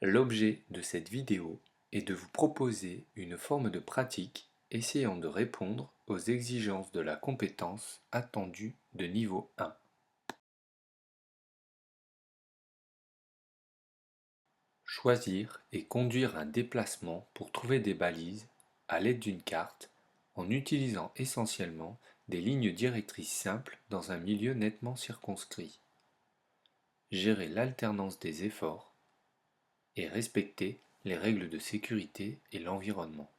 L'objet de cette vidéo est de vous proposer une forme de pratique essayant de répondre aux exigences de la compétence attendue de niveau 1. Choisir et conduire un déplacement pour trouver des balises à l'aide d'une carte en utilisant essentiellement des lignes directrices simples dans un milieu nettement circonscrit. Gérer l'alternance des efforts et respecter les règles de sécurité et l'environnement.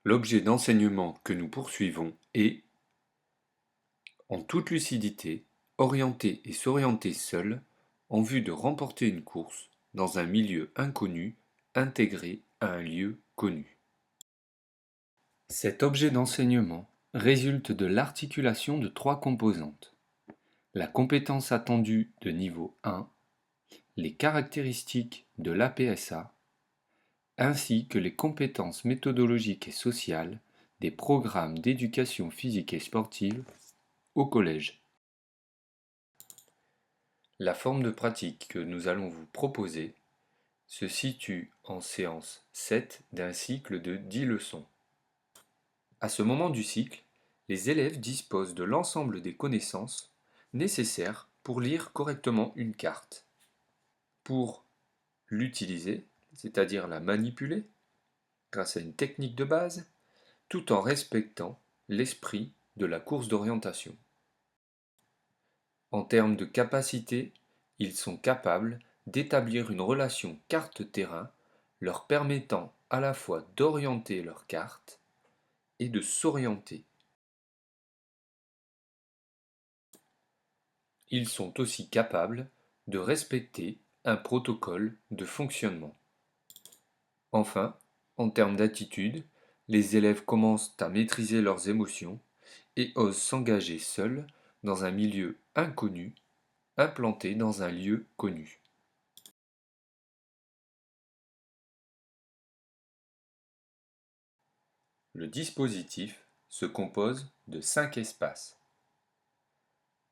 L'objet d'enseignement que nous poursuivons est, en toute lucidité, orienter et s'orienter seul en vue de remporter une course dans un milieu inconnu intégré à un lieu connu. Cet objet d'enseignement résulte de l'articulation de trois composantes: la compétence attendue de niveau 1, les caractéristiques de l'APSA, ainsi que les compétences méthodologiques et sociales des programmes d'éducation physique et sportive au collège. La forme de pratique que nous allons vous proposer se situe en séance 7 d'un cycle de 10 leçons. À ce moment du cycle, les élèves disposent de l'ensemble des connaissances nécessaires pour lire correctement une carte, pour l'utiliser, c'est-à-dire la manipuler, grâce à une technique de base, tout en respectant l'esprit de la course d'orientation. En termes de capacité, ils sont capables d'établir une relation carte-terrain leur permettant à la fois d'orienter leur carte et de s'orienter. Ils sont aussi capables de respecter un protocole de fonctionnement. Enfin, en termes d'attitude, les élèves commencent à maîtriser leurs émotions et osent s'engager seuls dans un milieu inconnu, implanté dans un lieu connu. Le dispositif se compose de 5 espaces.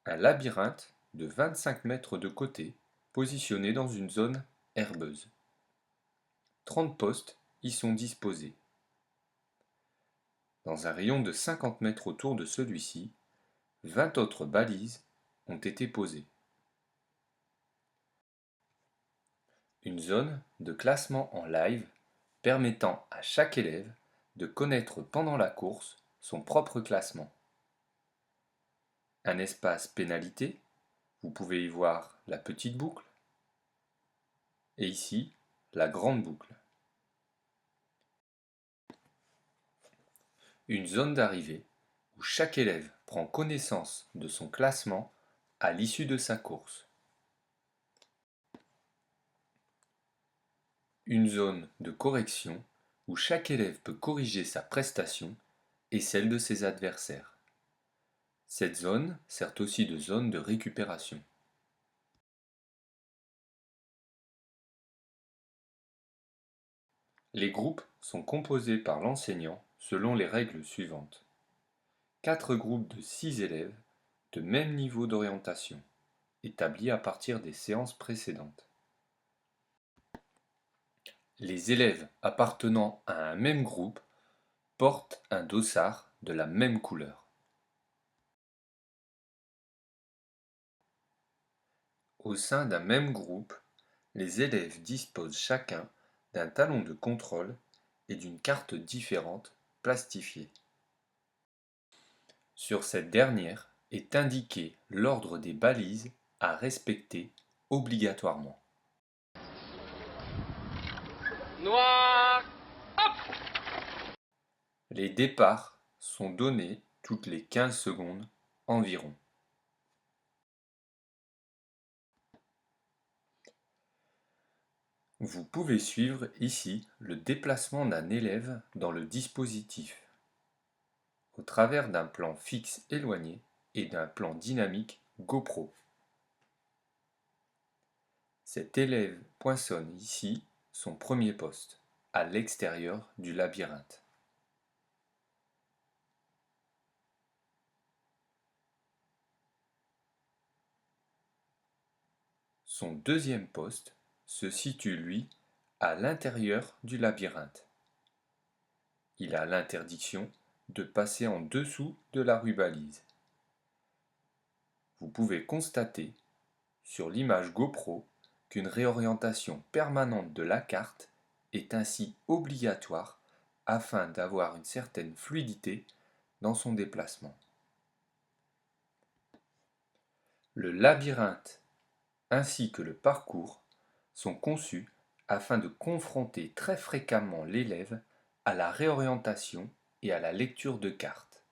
Un labyrinthe de 25 mètres de côté, positionné dans une zone herbeuse. 30 postes y sont disposés. Dans un rayon de 50 mètres autour de celui-ci, 20 autres balises ont été posées. Une zone de classement en live permettant à chaque élève de connaître pendant la course son propre classement. Un espace pénalité, vous pouvez y voir la petite boucle, et ici la grande boucle. Une zone d'arrivée où chaque élève prend connaissance de son classement à l'issue de sa course. Une zone de correction où chaque élève peut corriger sa prestation et celle de ses adversaires. Cette zone sert aussi de zone de récupération. Les groupes sont composés par l'enseignant selon les règles suivantes. 4 groupes de 6 élèves de même niveau d'orientation, établis à partir des séances précédentes. Les élèves appartenant à un même groupe portent un dossard de la même couleur. Au sein d'un même groupe, les élèves disposent chacun d'un talon de contrôle et d'une carte différente plastifiée. Sur cette dernière est indiqué l'ordre des balises à respecter obligatoirement. Noir! Hop! Les départs sont donnés toutes les 15 secondes environ. Vous pouvez suivre ici le déplacement d'un élève dans le dispositif, au travers d'un plan fixe éloigné et d'un plan dynamique GoPro. Cet élève poinçonne ici son premier poste, à l'extérieur du labyrinthe. Son deuxième poste se situe, lui, à l'intérieur du labyrinthe. Il a l'interdiction de passer en dessous de la rubalise. Vous pouvez constater sur l'image GoPro qu'une réorientation permanente de la carte est ainsi obligatoire afin d'avoir une certaine fluidité dans son déplacement. Le labyrinthe ainsi que le parcours sont conçus afin de confronter très fréquemment l'élève à la réorientation et à la lecture de cartes.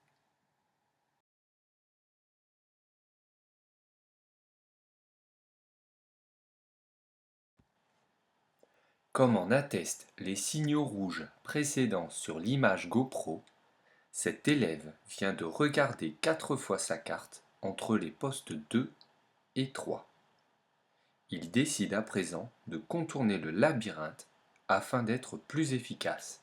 Comme en attestent les signaux rouges précédents sur l'image GoPro, cet élève vient de regarder 4 fois sa carte entre les postes 2 et 3. Il décide à présent de contourner le labyrinthe afin d'être plus efficace.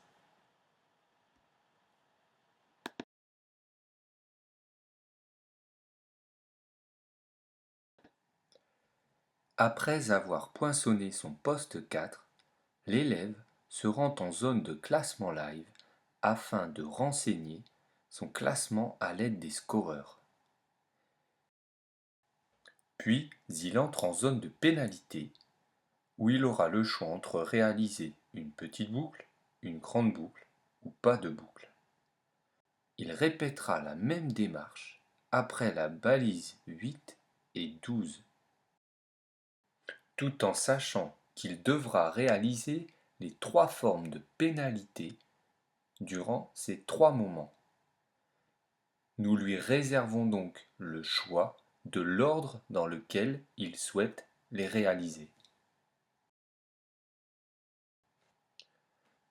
Après avoir poinçonné son poste 4, l'élève se rend en zone de classement live afin de renseigner son classement à l'aide des scoreurs. Puis il entre en zone de pénalité où il aura le choix entre réaliser une petite boucle, une grande boucle ou pas de boucle. Il répétera la même démarche après la balise 8 et 12, tout en sachant qu'il devra réaliser les 3 formes de pénalité durant ces 3 moments. Nous lui réservons donc le choix de l'ordre dans lequel il souhaite les réaliser.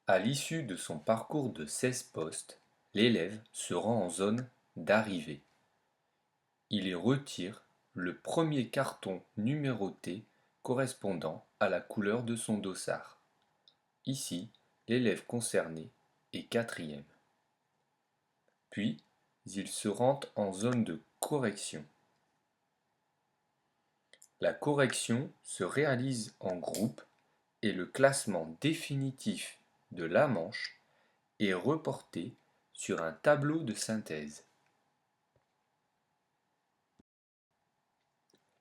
À l'issue de son parcours de 16 postes, l'élève se rend en zone d'arrivée. Il y retire le premier carton numéroté correspondant à la couleur de son dossard. Ici, l'élève concerné est 4e. Puis, il se rend en zone de correction. La correction se réalise en groupe et le classement définitif de la manche est reporté sur un tableau de synthèse.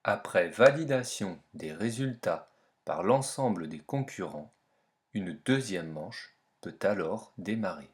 Après validation des résultats par l'ensemble des concurrents, une deuxième manche peut alors démarrer.